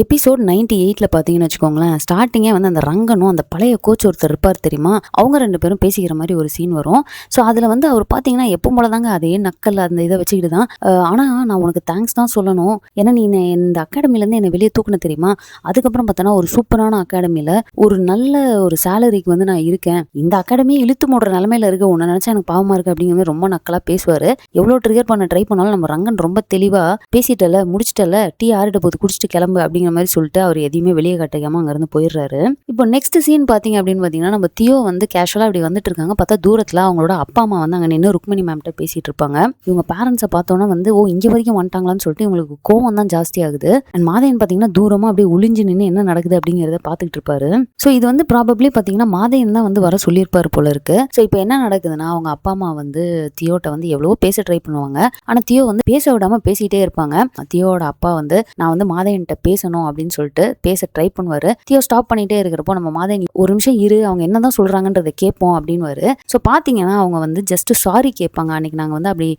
Episode 98ல பார்த்தீங்கன்னு வச்சுக்கோங்களேன், ஸ்டார்டிங்கே வந்து அந்த ரங்கனும் அந்த பழைய கோச் ஒருத்தர் இருப்பார் தெரியுமா, அவங்க 2 பேரும் பேசிக்கிற மாதிரி ஒரு சீன் வரும். ஸோ அதில் வந்து அவர் பார்த்தீங்கன்னா எப்பவும் போல தாங்க அதே நக்கல் அந்த இதை வச்சுக்கிட்டு தான், ஆனால் நான் உனக்கு தேங்க்ஸ் தான் சொல்லணும், ஏன்னா நீ இந்த அகாடமிலேருந்து என்னை வெளியே தூக்குன தெரியுமா, அதுக்கப்புறம் பார்த்தோன்னா ஒரு சூப்பரான அகாடமியில் ஒரு நல்ல ஒரு சேலரிக்கு வந்து நான் இருக்கேன், இந்த அகாடமியை இழுத்து மூடுற நிலமையில இருக்க, உன்னை நினச்சா எனக்கு பாவமாக இருக்குது அப்படிங்கிற மாதிரி ரொம்ப நக்கலாக பேசுவார். எவ்வளோ ட்ரிகர் பண்ண ட்ரை பண்ணாலும் நம்ம ரங்கன் ரொம்ப தெளிவாக பேசிட்டல, முடிச்சிட்டல, டீ ஆறிட்ட போது குடிச்சிட்டு கிளம்பு அப்படிங்கிற மாதிரி சொல்லிட்டு அவர் எதையுமே வெளியே காட்டிக்காம அங்கிருந்து போயிடுறாரு. இப்போ நெக்ஸ்ட் சீன் பாத்தீங்க அப்படின்னு பாத்தீங்கன்னா, நம்ம தியோ வந்து கேஷுவலா அப்படி வந்துட்டு இருக்காங்க. பார்த்தா தூரத்துல அவங்களோட அப்பா அம்மா வந்து அங்க நின்று ருக்மிணி மேம்கிட்ட பேசிட்டு இருப்பாங்க. இவங்க பேரண்ட்ஸை பார்த்தோன்னா வந்து இங்க வரைக்கும் வந்துட்டாங்களான்னு சொல்லிட்டு இவங்களுக்கு கோவம் தான் ஜாஸ்தி ஆகுது. அண்ட் மாதையன் பாத்தீங்கன்னா தூரமா அப்படியே ஒளிஞ்சு நின்று என்ன நடக்குது அப்படிங்கிறத பாத்துக்கிட்டு இருப்பாரு. ஸோ இது வந்து ப்ராபப்ளி பாத்தீங்கன்னா மாதையன் தான் வந்து வர சொல்லியிருப்பாரு போல இருக்கு. ஸோ இப்போ என்ன நடக்குதுன்னா, அவங்க அப்பா அம்மா வந்து தியோட்ட வந்து எவ்வளவோ பேச ட்ரை பண்ணுவாங்க. ஆனா தியோ வந்து பேச விடாம பேசிட்டே இருப்பாங்க. தியோட அப்பா வந்து நான் வந்து மாதையன்கிட்ட பேசணும் அப்படின்னு சொல்லிட்டு பேச ட்ரை பண்ணுவாரு. தியோ ஸ்டாப் பண்ணிட்டே இருக்கிறப்போ நம்ம மாதையன் ஒரு நிமிஷம் இரு, அவங்க என்னதான் சொல்றாங்கன்றதை கேட்போம் அப்படின்னு. ஸோ பாத்தீங்கன்னா அவங்க வந்து ஜஸ்ட் சாரி கேட்பாங்க. அன்னைக்கு நாங்க வந்து அப்படி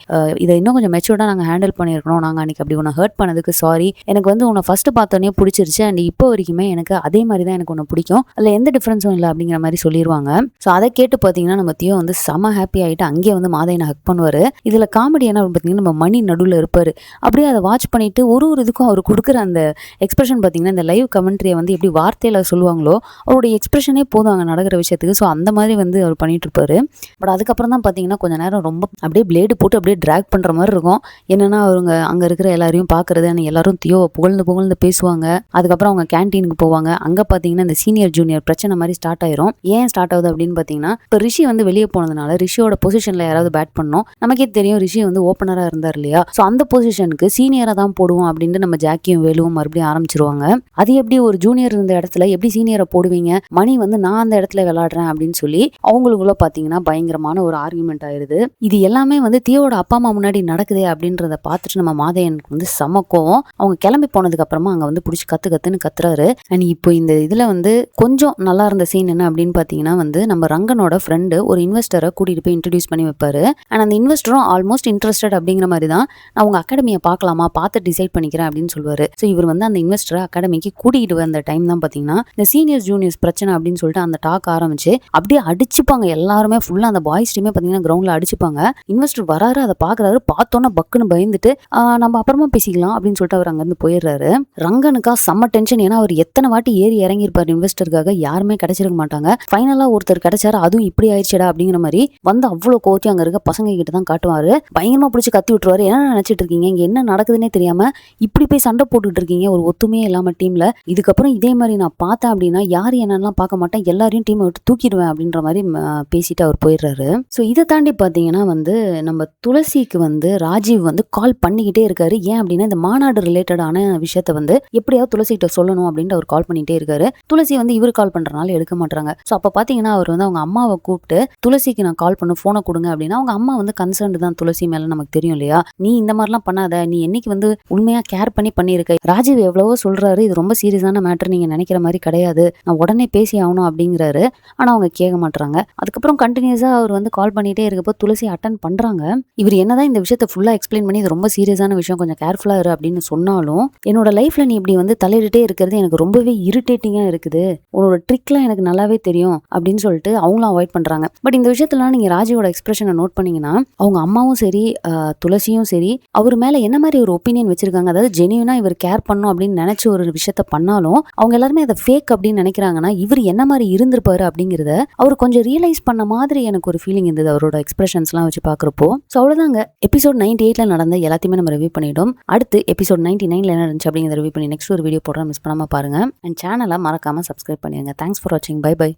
இதை இன்னும் கொஞ்சம் மெச்சூர்டா நாங்க ஹேண்டில் பண்ணிருக்கணும், நாங்க அன்னைக்கு அப்படி உன்னை ஹர்ட் பண்ணதுக்கு சாரி, எனக்கு வந்து உன்னை ஃபர்ஸ்ட் பார்த்தோன்னே பிடிச்சிருச்சு, அண்ட் இப்போ வரைக்குமே எனக்கு அதே மாதிரி தான் எனக்கு உன்னை பிடிக்கும், அதுல எந்த டிஃபரன்ஸும் இல்லை அப்படிங்கிற மாதிரி சொல்லிடுவாங்க. ஸோ அதை கேட்டு பார்த்தீங்கன்னா நம்ம தியோ வந்து செம ஹாப்பி ஆகிட்டு அங்கேயே வந்து மாதையனை ஹக் பண்ணுவாரு. இதுல காமெடி என்ன பார்த்தீங்கன்னா, நம்ம மணி நடுவில் இருப்பாரு. அப்படியே அதை வாட்ச் பண்ணிட்டு ஒரு இதுக்கும் அவர் கொடுக்குற அந்த எக்ஸ்பிரஷன் பார்த்தீங்கன்னா, இந்த லைவ் கமெண்ட்ரியை வந்து எப்படி வார்த்தையில சொல்லுவாங்களோ அவருடைய எக்ஸ்பிரஷனே போதும் அங்கே நடக்கிற விஷயத்துக்கு. ஸோ அந்த மாதிரி வந்து அவர் பண்ணிட்டு இருப்பாரு. பட் அதுக்கப்புறம் தான் பார்த்தீங்கன்னா கொஞ்ச நேரம் ரொம்ப அப்படியே பிளேடு போட்டு அப்படியே ட்ராக் பண்ணுற மாதிரி இருக்கும். என்னன்னா அவங்க அங்கே இருக்கிற எல்லாரையும் பார்க்கறது, எல்லாரும் தியோ புகழ்ந்து பேசுவாங்க. அதுக்கப்புறம் அவங்க கேன்டீனுக்கு போவாங்க. அங்கே பார்த்தீங்கன்னா இந்த சீனியர் ஜூனியர் பிரச்சனை மாதிரி ஸ்டார்ட் ஆயிரும். ஏன் ஸ்டார்ட் ஆகுது அப்படின்னு பார்த்தீங்கன்னா, இப்போ ரிஷி வந்து வெளியே போனதுனால ரிஷியோட பொசிஷனில் யாராவது பேட் பண்ணணும். நமக்கே தெரியும் ரிஷி வந்து ஓப்பனராக இருந்தார் இல்லையா. ஸோ அந்த பொசிஷனுக்கு சீனியராக தான் போடுவோம் அப்படின்ட்டு நம்ம ஜாக்கியும் வேலுவும் மறுபடியும் ஆரம்பிச்சிருவாங்க. அது எப்படி ஒரு ஜூனியர் இருந்த இடத்துல எப்படி சீனியரை போடுவீங்க, மணி வந்து நான் அந்த இடத்துல விளையாடுறேன் அப்படின்னு சொல்லி அவங்களுக்குள்ள பாத்தீங்கன்னா பயங்கரமான ஒரு ஆர்குமெண்ட் ஆயிருது. இது எல்லாமே வந்து தியோட அப்பா அம்மா முன்னாடி நடக்குதே அப்படின்றத பார்த்துட்டு நம்ம மாதையனுக்கு வந்து செம கோவம். அவங்க கிளம்பி போனதுக்கு அப்புறமா அங்க வந்து பிடிச்சி கத்துன்னு கத்துறாரு. அண்ட் இப்போ இந்த இதுல வந்து கொஞ்சம் நல்லா இருந்த சீன் என்ன அப்படின்னு பாத்தீங்கன்னா வந்து, நம்ம ரங்கனோட ஃப்ரெண்டு ஒரு இன்வெஸ்டரை கூட்டிட்டு போய் இன்ட்ரடியூஸ் பண்ணி வைப்பாரு. அண்ட் அந்த இன்வெஸ்டரும் ஆல்மோஸ்ட் இன்ட்ரெஸ்டட் அப்படிங்கிற மாதிரி தான், நான் உங்க அகாடமியை பார்க்கலாமா, பார்த்து டிசைட் பண்ணிக்கிறேன் அப்படின்னு சொல்லுவாரு. ஸோ இவர் வந்து அந்த இன்வெஸ்டரை அகாடமிக்கு கூட்டிகிட்டு வந்த டைம் தான் பார்த்தீங்கன்னா இந்த சீனியர்ஸ் ஜூனியர்ஸ் பிரச்சனை அப்படின்னு சொல்லிட்டு அந்த டாக் ஆரம்பிச்சு அப்படியே அடிச்சுப்பாங்க. எல்லாருமே ஃபுல்லாக அந்த பாய்ஸ் டீமே பார்த்தீங்கன்னா கிரவுண்டில் அடிச்சுப்பாங்க. இன்வெஸ்டர் வராரு, அதை பார்க்குறாரு, பார்த்தோன்னா பக்குன்னு பயந்துட்டு நம்ம அப்புறமா பேசிக்கலாம் அப்படின்னு சொல்லிட்டு அவர் அங்கேருந்து போயிடுறாரு. ரங்கனுக்கா செம்ம டென்ஷன். ஏன்னா அவர் எத்தனை வாட்டி ஏறி இறங்கியிருப்பார் இன்வெஸ்டருக்காக, யாருமே கிடைச்சிருக்க மாட்டாங்க. ஃபைனலாக ஒருத்தர் கிடைச்சாரு, அதுவும் இப்படி ஆயிடுச்சடா அப்படிங்கிற மாதிரி வந்து அவ்வளோ கோத்தி அங்கே இருக்க பசங்க கிட்ட தான் காட்டுவாரு. பயங்கரமாக பிடிச்சி கத்தி விட்டுருவாரு. என்ன நினைச்சிட்டு இருக்கீங்க, இங்கே என்ன நடக்குதுன்னே தெரியாம இப்படி போய் சண்டை போட்டுட்டு இருக்கீங்க ஒரு ஒத்துமையே இல்லாமல் டீம்ல, இதுக்கப்புறம் இதே மாதிரி நான் பார்த்தேன் அப்படின்னா யார் என்னெல்லாம் பார்க்க மாட்டேன், எல்லாரையும் டீமை விட்டு தூக்கிடுவேன் அப்படின்ற மாதிரி பேசிட்டு அவர் போயிடுறாரு. ஸோ இதை தாண்டி பார்த்தீங்கன்னா வந்து நம்ம துளசிக்கு வந்து ராஜீவ் வந்து கால் பண்ணிக்கிட்டே இருக்காரு. ஏன் அப்படின்னா இந்த மாநாடு ரிலேட்டடான விஷயத்த வந்து எப்படியாவது துளசிகிட்ட சொல்லணும் அப்படின்ட்டு அவர் கால் பண்ணிட்டே இருக்காரு. துளசி வந்து இவர் கால் பண்றதுனால எடுக்க மாட்டாங்க. ஸோ அப்போ பார்த்தீங்கன்னா அவர் வந்து அவங்க அம்மாவை கூப்பிட்டு துளசிக்கு நான் கால் பண்ண ஃபோனை கொடுங்க அப்படின்னா, அவங்க அம்மா வந்து கன்சர்ன்டு தான் துளசி மேலே, நமக்கு தெரியும் இல்லையா, நீ இந்த மாதிரிலாம் பண்ணாத, நீ என்னைக்கு வந்து உண்மையா கேர் பண்ணியிருக்க, ராஜீவ் எவ்வளவோ சொல்றாரு, இது ரொம்ப சீரியஸான மேட்டர், நீங்க நினைக்கிற மாதிரி கிடையாது, நான் உடனே பேசி ஆகணும் அப்படிங்கிறாரு. ஆனா அவங்க கேட்க மாட்டாங்க. அதுக்கப்புறம் கண்டினியூஸா அவர் வந்து கால் பண்ணிட்டே இருக்கப்போ துளசி அட்டன் பண்றாங்க. இவர் என்னதான் இந்த விஷயத்தை ஃபுல்லா எக்ஸ்பிளைன் பண்ணி இது ரொம்ப சீரியஸான விஷயம், கொஞ்சம் கேர்ஃபுல்லா இரு அப்படின்னு சொன்னாலும், என்னோட லைஃப்ல நீ இப்படி வந்து தலையிட்டே இருக்கிறது எனக்கு ரொம்பவே இரிட்டேட்டிங்கா இருக்குது, உன்னோட ட்ரிக்லாம் எனக்கு நல்லாவே தெரியும் அப்படின்னு சொல்லிட்டு அவங்களும் அவாய்ட் பண்றாங்க. பட் இந்த விஷயத்துலாம் நீங்க ராஜியோட எக்ஸ்பிரஷனை நோட் பண்ணீங்கன்னா, அவங்க அம்மாவும் சரி துளசியும் சரி அவர் மேல என்ன மாதிரி ஒரு ஒப்பீனியன் வச்சிருக்காங்க, அதாவது ஜெனியூனா இவர் கேர் பண்ணும் அப்படின்னு நினைச்சு ஒரு விஷயத்த பண்ணாலும் அவங்க எல்லாருமே அதை ஃபேக் அப்படின்னு நினைக்கிறாங்கன்னா இவர் என்ன மாதிரி இருந்திருப்பாரு அப்படிங்கிறத அவர் கொஞ்சம் ரியலைஸ் பண்ண மாதிரி எனக்கு ஒரு ஃபீலிங் இருந்தது அவரோட எக்ஸ்பிரஷன்ஸ்லாம் வச்சு பார்க்குறப்போ. ஸோ அவ்வளோதாங்க, எபிசோட் 98ல நடந்த எல்லாத்தையுமே நம்ம ரிவ்யூ பண்ணிட்டோம். அடுத்து எபிசோட் 99ல என்ன இருந்துச்சு அப்படிங்கிறத ரிவ்யூ பண்ணி நெக்ஸ்ட் ஒரு வீடியோ போடுறேன், மிஸ் பண்ணாமல் பாருங்க. அண்ட் சேனலை மறக்காம சப்ஸ்கிரைப் பண்ணிடுங்க. தேங்க்ஸ் ஃபார் வாட்சிங். Bye by.